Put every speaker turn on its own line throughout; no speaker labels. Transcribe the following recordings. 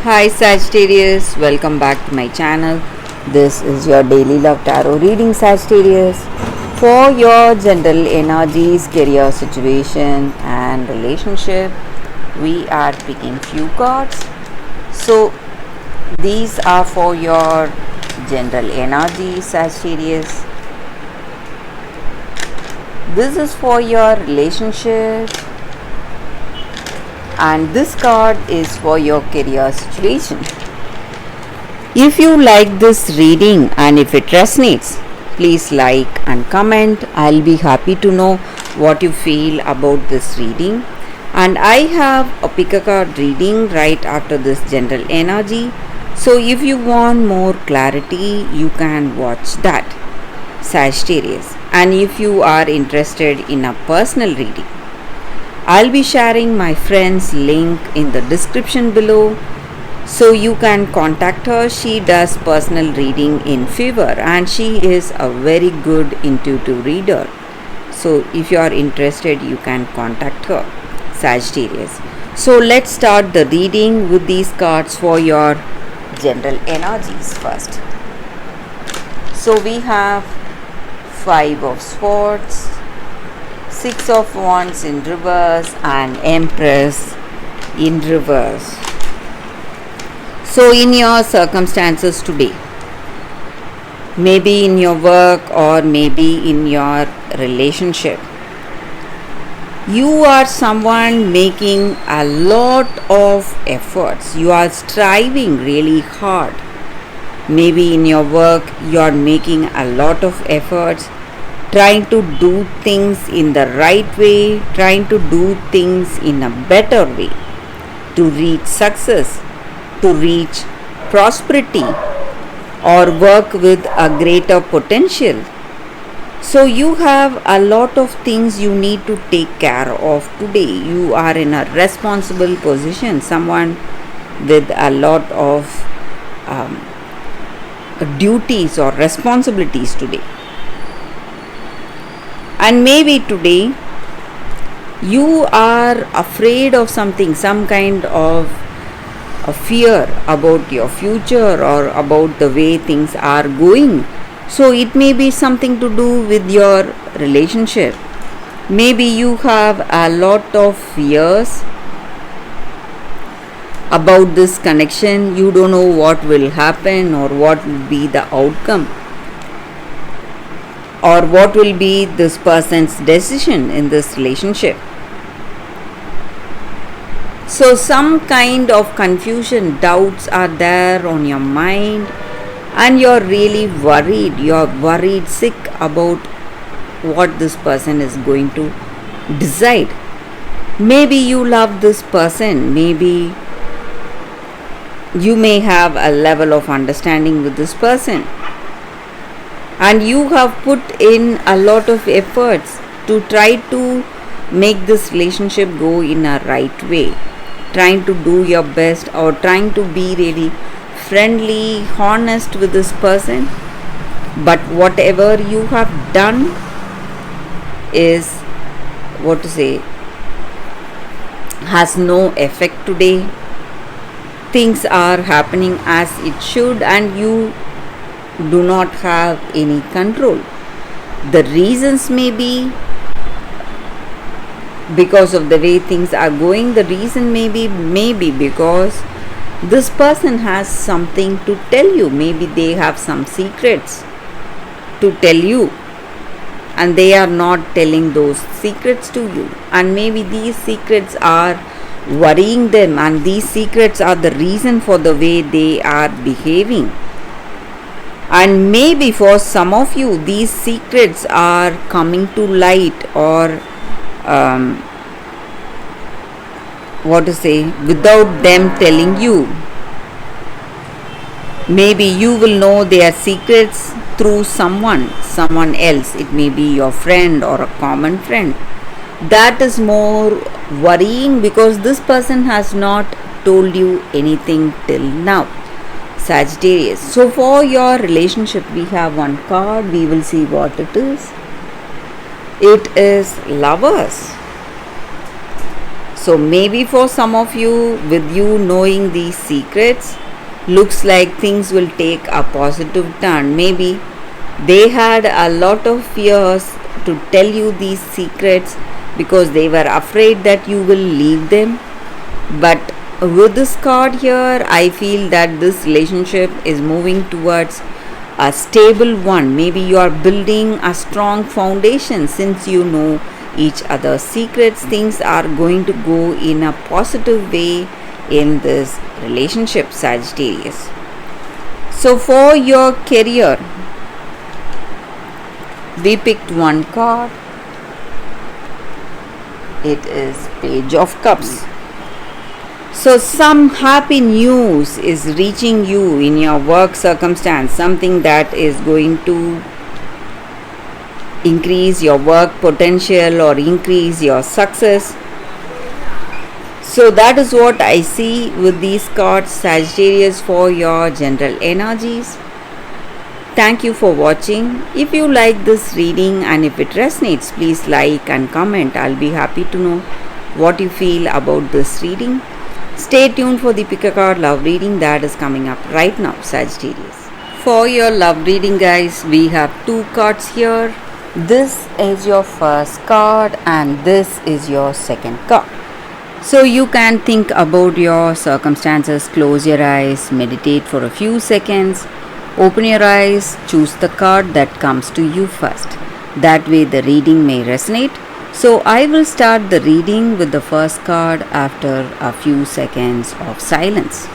Hi Sagittarius, welcome back to my channel. This is your daily love tarot reading, Sagittarius. For your general energies, career situation, and relationship, we are picking few cards. So, these are for your general energies, Sagittarius. This is for your relationship, and this card is for your career situation. If you like this reading and if it resonates, please like and comment. I'll be happy to know what you feel about this reading. And I have a pick a card reading right after this general energy. So if you want more clarity, you can watch that, Sagittarius. And if you are interested in a personal reading, I'll be sharing my friend's link in the description below, so you can contact her. She does personal reading in fever and she is a very good intuitive reader. So if you are interested, you can contact her, Sagittarius. So let's start the reading with these cards for your general energies first. So we have Five of Swords, Six of Wands in reverse, and Empress in reverse. So in your circumstances today, maybe in your work or maybe in your relationship, you are someone making a lot of efforts. You are striving really hard. Maybe in your work, you are making a lot of efforts, trying to do things in the right way, trying to do things in a better way to reach success, to reach prosperity, or work with a greater potential. So you have a lot of things you need to take care of today. You are in a responsible position, someone with a lot of duties or responsibilities today. And maybe today you are afraid of something, some kind of a fear about your future or about the way things are going. So it may be something to do with your relationship. Maybe you have a lot of fears about this connection. You don't know what will happen or what will be the outcome, or what will be this person's decision in this relationship. So some kind of confusion, doubts are there on your mind, and you're really worried. You're worried sick about what this person is going to decide. Maybe you love this person. Maybe you may have a level of understanding with this person, and you have put in a lot of efforts to try to make this relationship go in a right way, trying to do your best or trying to be really friendly, honest with this person. But whatever you have done is, what to say, has no effect today. Things are happening as it should and you do not have any control. The reasons may be because of the way things are going. The reason may be because this person has something to tell you. Maybe they have some secrets to tell you and they are not telling those secrets to you, and maybe these secrets are worrying them, and these secrets are the reason for the way they are behaving. And maybe for some of you, these secrets are coming to light, or what to say, without them telling you. Maybe you will know their secrets through someone else. It may be your friend or a common friend. That is more worrying because this person has not told you anything till now, Sagittarius. So for your relationship, we have one card. We will see what it is. It is Lovers. So maybe for some of you, with you knowing these secrets, looks like things will take a positive turn. Maybe they had a lot of fears to tell you these secrets because they were afraid that you will leave them. But with this card here, I feel that this relationship is moving towards a stable one. Maybe you are building a strong foundation since you know each other's secrets. Things are going to go in a positive way in this relationship, Sagittarius. So, for your career, we picked one card. It is Page of Cups. So, some happy news is reaching you in your work circumstance, something that is going to increase your work potential or increase your success. So, that is what I see with these cards, Sagittarius, for your general energies. Thank you for watching. If you like this reading and if it resonates, please like and comment. I'll be happy to know what you feel about this reading. Stay tuned for the Pick a Card Love reading that is coming up right now, Sagittarius. For your love reading, guys, we have two cards here. This is your first card and this is your second card. So you can think about your circumstances, close your eyes, meditate for a few seconds, open your eyes, choose the card that comes to you first. That way the reading may resonate. So I will start the reading with the first card after a few seconds of silence.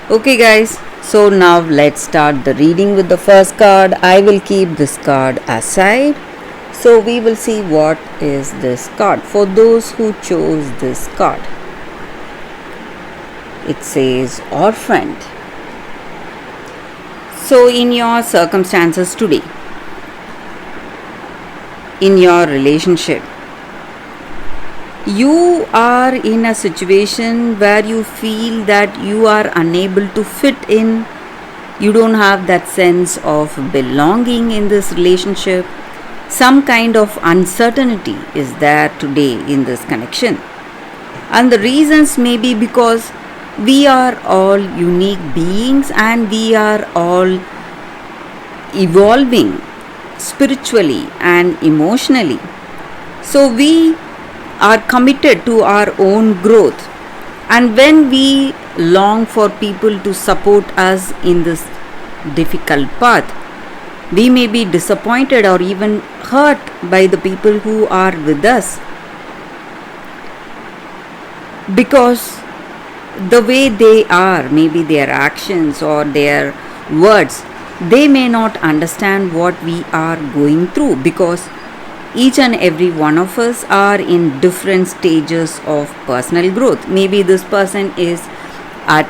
Okay guys, so now let's start the reading with the first card. I will keep this card aside. So we will see what is this card for those who chose this card. It says Orphaned. So in your circumstances today, in your relationship, you are in a situation where you feel that you are unable to fit in. You don't have that sense of belonging in this relationship. Some kind of uncertainty is there today in this connection. And the reasons may be because we are all unique beings and we are all evolving spiritually and emotionally. So we are committed to our own growth. And when we long for people to support us in this difficult path, we may be disappointed or even hurt by the people who are with us because the way they are, maybe their actions or their words, they may not understand what we are going through because each and every one of us are in different stages of personal growth. Maybe this person is at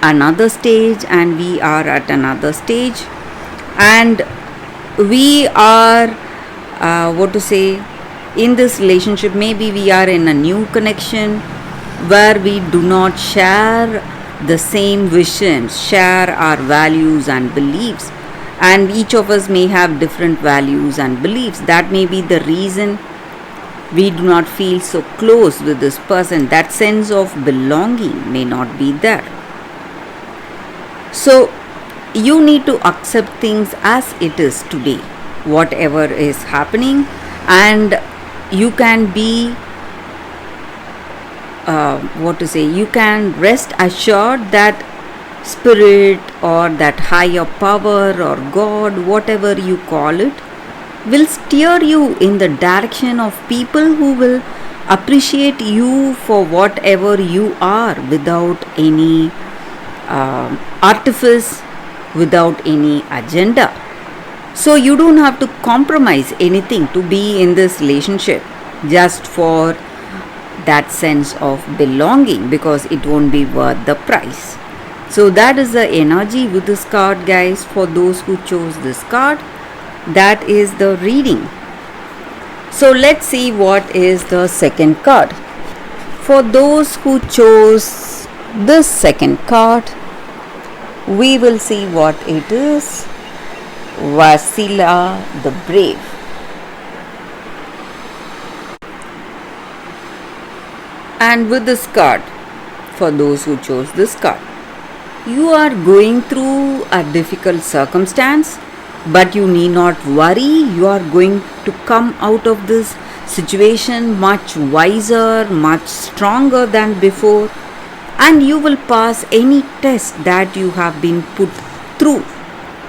another stage and we are at another stage, and we are in this relationship. Maybe we are in a new connection where we do not share the same visions, share our values and beliefs, and each of us may have different values and beliefs. That may be the reason we do not feel so close with this person. That sense of belonging may not be there. So you need to accept things as it is today, whatever is happening, and you can be you can rest assured that spirit or that higher power or God, whatever you call it, will steer you in the direction of people who will appreciate you for whatever you are without any artifice, without any agenda. So you don't have to compromise anything to be in this relationship just for that sense of belonging, because it won't be worth the price. So that is the energy with this card, guys. For those who chose this card, that is the reading. So let's see what is the second card. For those who chose this second card, we will see what it is. Vasila the Brave. And with this card, for those who chose this card, you are going through a difficult circumstance, but you need not worry. You are going to come out of this situation much wiser, much stronger than before, and you will pass any test that you have been put through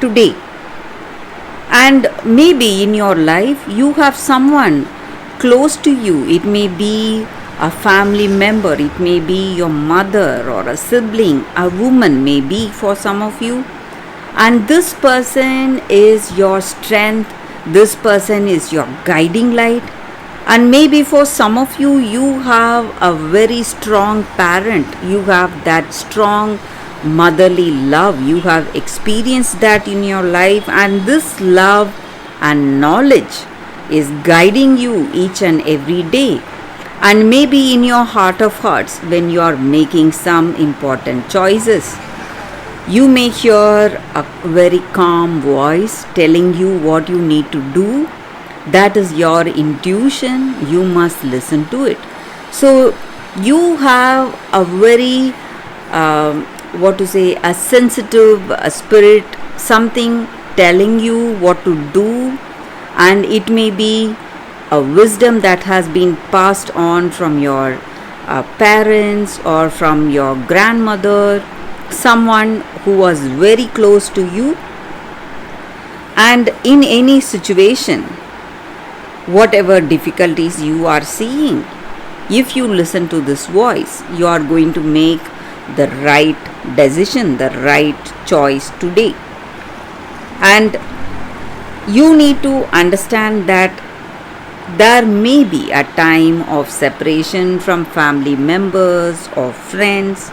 today. And maybe in your life you have someone close to you. It may be a family member, it may be your mother or a sibling, a woman maybe for some of you, and this person is your strength, this person is your guiding light. And maybe for some of you, you have a very strong parent, you have that strong motherly love, you have experienced that in your life, and this love and knowledge is guiding you each and every day. And maybe in your heart of hearts, when you are making some important choices, you may hear a very calm voice telling you what you need to do. That is your intuition, you must listen to it. So you have a very a sensitive spirit, something telling you what to do, and it may be a wisdom that has been passed on from your parents or from your grandmother, someone who was very close to you. And in any situation, whatever difficulties you are seeing, if you listen to this voice, you are going to make the right decision, the right choice today. And you need to understand that there may be a time of separation from family members or friends,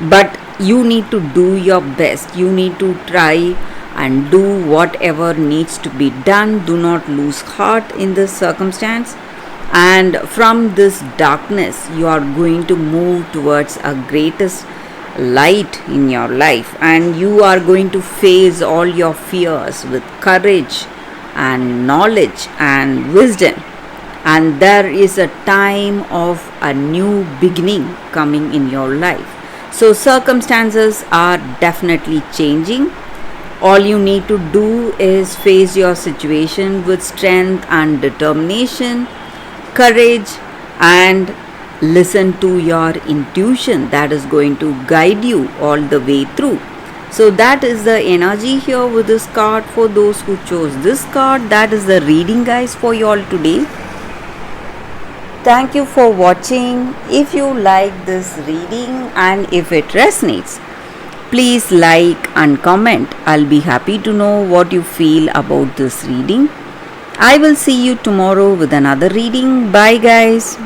but you need to do your best. You need to try and do whatever needs to be done. Do not lose heart in this circumstance. And from this darkness, you are going to move towards a greatest light in your life, and you are going to face all your fears with courage and knowledge and wisdom. And there is a time of a new beginning coming in your life. So circumstances are definitely changing. All you need to do is face your situation with strength and determination, courage, and listen to your intuition that is going to guide you all the way through. So that is the energy here with this card for those who chose this card. That is the reading, guys, for you all today. Thank you for watching. If you like this reading and if it resonates, please like and comment. I'll be happy to know what you feel about this reading. I will see you tomorrow with another reading. Bye, guys.